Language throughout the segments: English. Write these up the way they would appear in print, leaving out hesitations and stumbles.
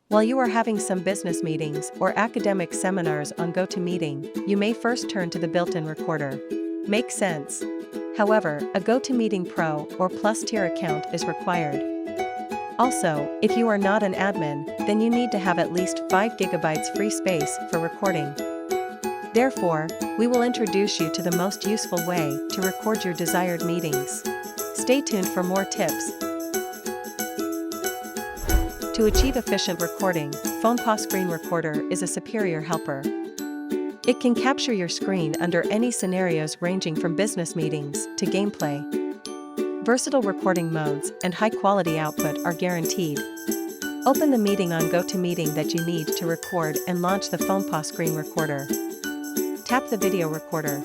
While you are having some business meetings or academic seminars on GoToMeeting, you may first turn to the built-in recorder. Makes sense. However, a GoToMeeting Pro or Plus tier account is required. Also, if you are not an admin, then you need to have at least 5 GB free space for recording. Therefore, we will introduce you to the most useful way to record your desired meetings. Stay tuned for more tips. To achieve efficient recording, FonePaw Screen Recorder is a superior helper. It can capture your screen under any scenarios ranging from business meetings to gameplay. Versatile recording modes and high-quality output are guaranteed. Open the meeting on GoToMeeting that you need to record and launch the FonePaw Screen Recorder. Tap the video recorder.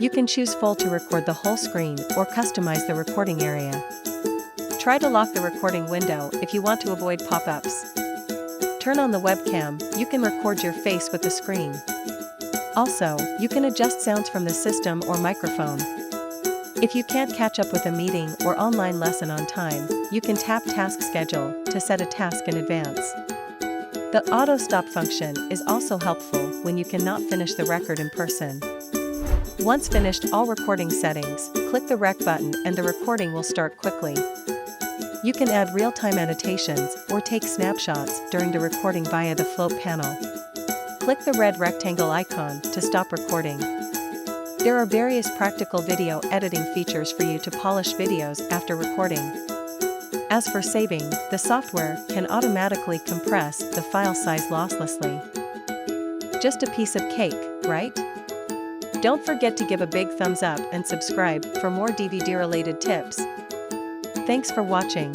You can choose full to record the whole screen or customize the recording area. Try to lock the recording window if you want to avoid pop-ups. Turn on the webcam, you can record your face with the screen. Also, you can adjust sounds from the system or microphone. If you can't catch up with a meeting or online lesson on time, you can tap Task Schedule to set a task in advance. The auto stop function is also helpful when you cannot finish the record in person. Once finished all recording settings, click the Rec button and the recording will start quickly. You can add real-time annotations or take snapshots during the recording via the float panel. Click the red rectangle icon to stop recording. There are various practical video editing features for you to polish videos after recording. As for saving, the software can automatically compress the file size losslessly. Just a piece of cake, right? Don't forget to give a big thumbs up and subscribe for more DVD-related tips. Thanks for watching.